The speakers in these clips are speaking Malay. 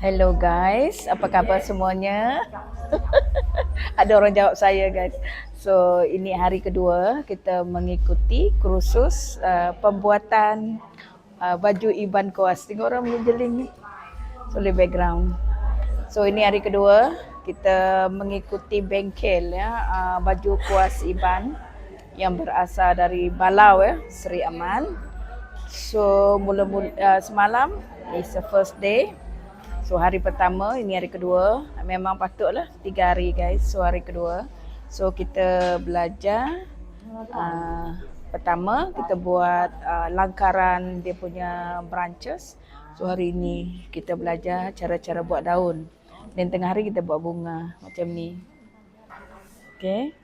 Hello guys, apa khabar semuanya? Ada orang jawab saya guys. So ini hari kedua kita mengikuti kursus pembuatan baju Iban Kuas. Tengok orang menjeling ni. Soleh background. So ini hari kedua kita mengikuti bengkel ya baju kuas Iban yang berasal dari Balau ya, Seri Aman. So mula-mula semalam is the first day. So hari pertama, ini hari kedua. Memang patutlah 3 hari guys. So hari kedua. So kita belajar pertama kita buat langkaran dia punya branches. So hari ini kita belajar cara-cara buat daun. Dan tengah hari kita buat bunga macam ni. Okay.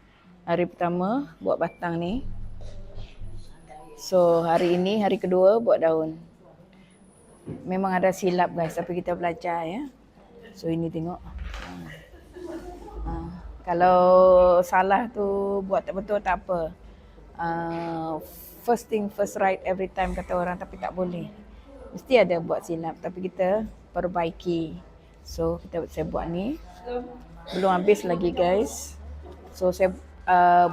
Hari pertama buat batang ni. So hari ini hari kedua buat daun. Memang ada silap guys, tapi kita belajar ya. So ini tengok. Kalau salah tu buat tak betul tak apa. First thing first right every time kata orang, tapi tak boleh. Mesti ada buat silap, tapi kita perbaiki. So saya buat ni. Belum habis lagi guys. So saya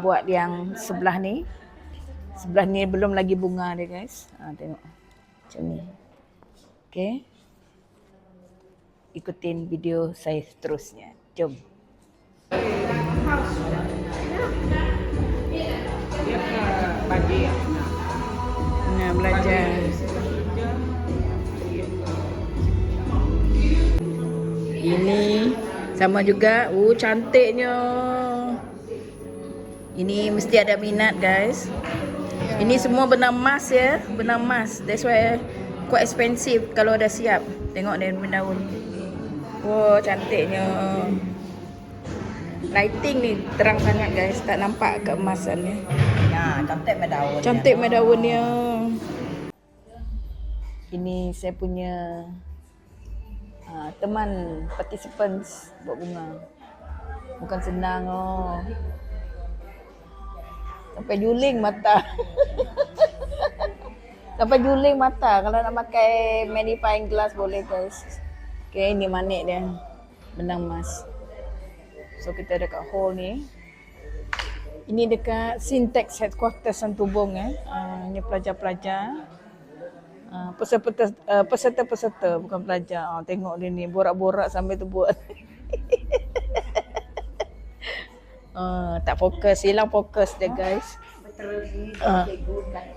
buat yang sebelah ni. Sebelah ni belum lagi bunga dia guys. Tengok. Macam ni. Okay. Ikutin video saya seterusnya. Jom. Nah, belajar. Ini sama juga. Cantiknya. Ini mesti ada minat guys. Ini semua benang emas ya. Benang emas. That's why quite expensive kalau dah siap. Tengok dia mendaun. Wow, cantiknya. Lighting ni terang sangat guys. Tak nampak keemasannya. Ya, cantik mendaun. Cantik mendaunnya. Ini saya punya teman participants buat bunga. Bukan senang oh. Sampai juling mata. Sampai juling mata. Kalau nak pakai magnifying glass boleh guys. Okay, ni manik dia. Benang emas. So kita dekat hall ni. Ini dekat Sintex Headquarters Santubong ini pelajar-pelajar. Peserta-peserta bukan pelajar. Tengok dia ni borak-borak sambil tu buat. Tak fokus, hilang fokus dia guys.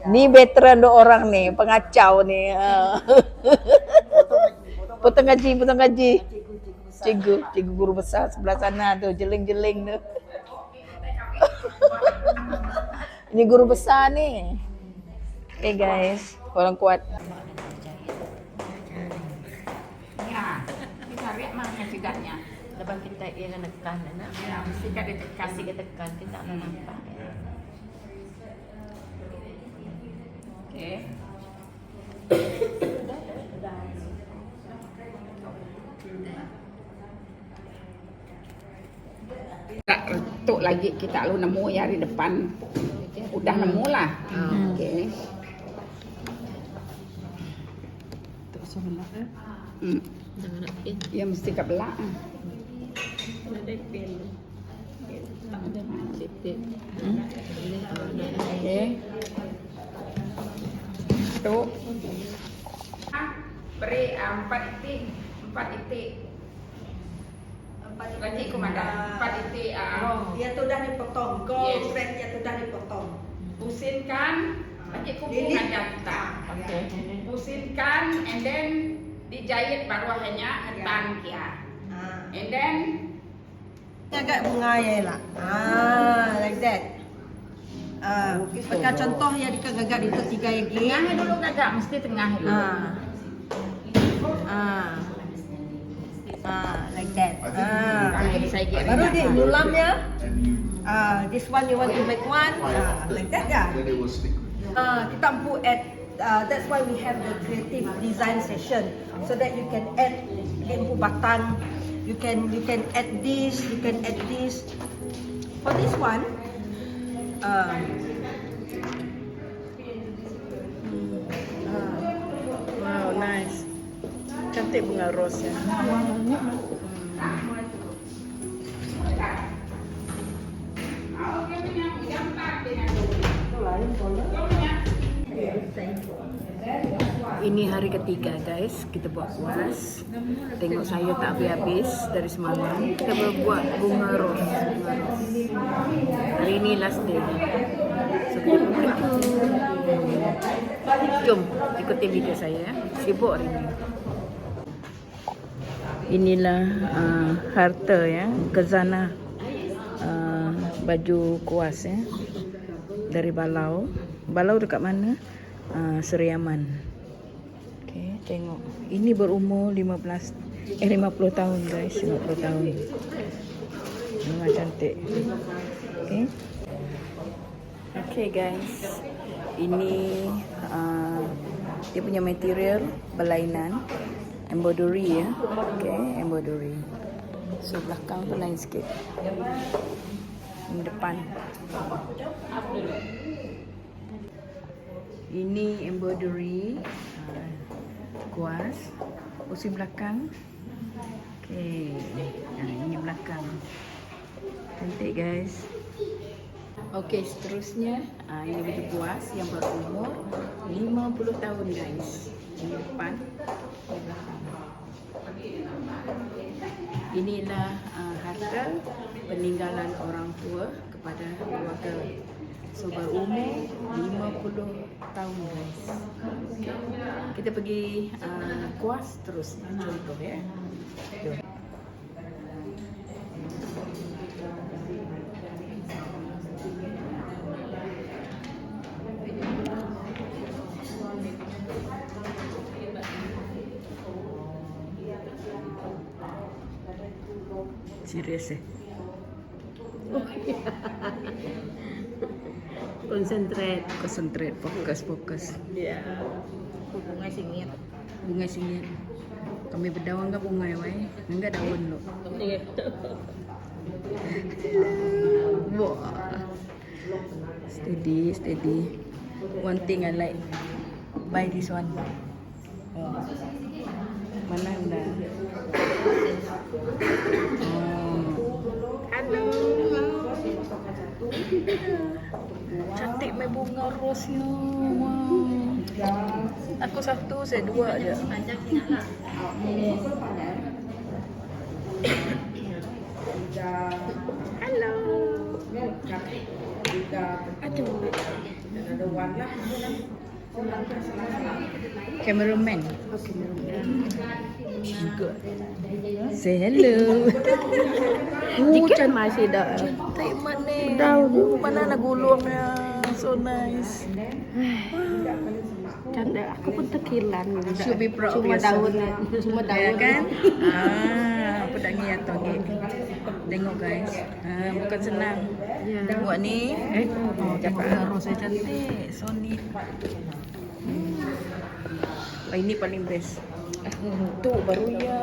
Ni veteran dua orang ni, pengacau ni. Potong gaji. Cikgu guru besar sebelah sana tu, jeling-jeling tu. Ini guru besar ni. Okay guys, korang kuat. Ya, kita lihat mana cegahnya. Lepas kita yang tekan, mesti kita kasih ke tekan, kita nak nampak. Okay. Tak retuk lagi kita lu nemu ya di depan. Udah nemu lah. Okey. Tuk sebelah Jangan nak pin. Ya mesti ke belah. Ada pin. Tak ada pin. Okey. Tu. Beri 4 titik. Lagi komandan 4 titik. Dia tu dah dipotong. Gold thread dia tu dah dipotong. Pusingkan. Lagi kumpul aja kita. Pusingkan and then dijahit baru hanya hetan kia. And then Agak bunga ya lah. Like that. Pakai contoh yang dikagak itu 3 lagi. tengah dulu gagak mesti tengah dulu. Like that. Baru Baru dia ulam ya. This one you want to make one. Like that ya. Then it will stick. Kita mampu add. That's why we have the creative design session, so that you can add lembu batang. You can add this. You can add this. For this one. Wow, nice. Cantik bunga rose ya. Ini hari ketiga guys, kita buat kuas. Tengok saya tak habis-habis dari semalam. Kita buat bunga ros. Hari ini last day. So, jom ikuti video saya ya. Sibuk hari ini. Inilah harta ya, khazanah baju kuas ya. Dari Balau. Balau dekat mana? Seriaman. Okey, tengok. Ini berumur 50 tahun guys, 50 tahun. Memang cantik. Okey. Okey guys. Ini dia punya material berlainan, embroidery ya. Okey, embroidery. So belakang tu lain sikit. Ini depan. Ini embroidery kuas. Pusing belakang. Okey. Ini belakang. Cantik guys. Okey, seterusnya ini baju kuas yang berumur 50 tahun guys. Ini depan, ini belakang. Inilah harta peninggalan orang tua kepada keluarga. So berumur 50 tahun guys. Kita pergi kuas terus contoh ya. Jom. Serius eh? Konsentrate, fokus. Ya. Bunga singit. Bunga singit. Kami berdaun ke bunga ya, enggak daun lo. Wah. Steady. One thing I like, buy this one. Mana anda? Halo. Cantik main bunga rosnya. Wow. Aku satu, saya dua aja. Halo. Aduh. Cameraman. Juga. Say hello. Jika masih dah. Cantik mana? Mana nak gulungnya? So nice. Cantik. Aku pun terkilan. Should be proud of Cuma yourself. daun. Cuma Ya daun. kan? Pedang ni atau tengok guys. Bukan senang. Ya. Buat ni. Dapat rose cantik. So neat. Ini paling best. Tu baru ya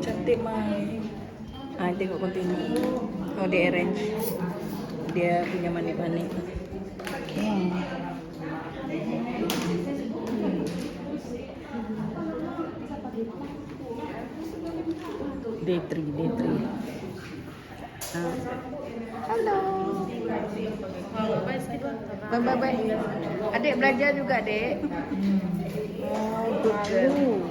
cantik mai. Tengok kontainer. Oh dia arrange. Dia punya manik-manik. Day 3. Halo. Bye. Adik belajar juga, Dek. Oh, good girl.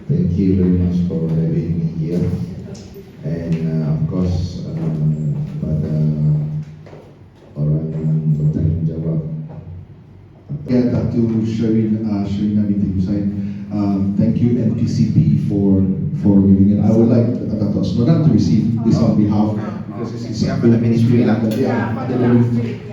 Thank you very much for having me here, and of course pada orang yang bertanggung jawab. Yeah, Dr. Sherina binti Hussain, thank you NPCP for giving it. I would like Dr. Osman to receive this on behalf because this is the ministry lah. Yeah, the ministry.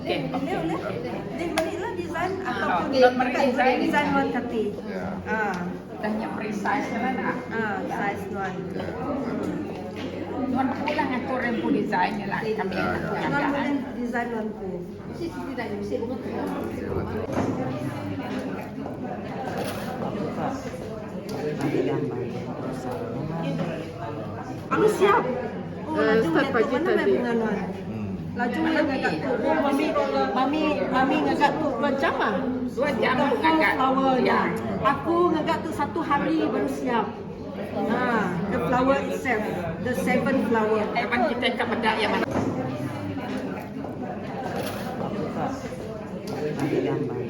Okey, okey. Dia berilah design ataupun Dia beri design. design Wan kati. Tanya precise lah nak. Size Wan. Tuan pulang atur rempu desainnya lah kami. Wan boleh design Wan pu. Aku siap. Oh, laju ngagak tu mana dengan Wan? Laju yang ngagak tu. Oh, mami ngagak tu 2 jam ah. 2 jam The whole ngagak. flower Ya. Aku ngagak tu 1 hari baru siap. The flower itself, the 7 flower. Kapan kita ke bedak yang mana? Ada gambar.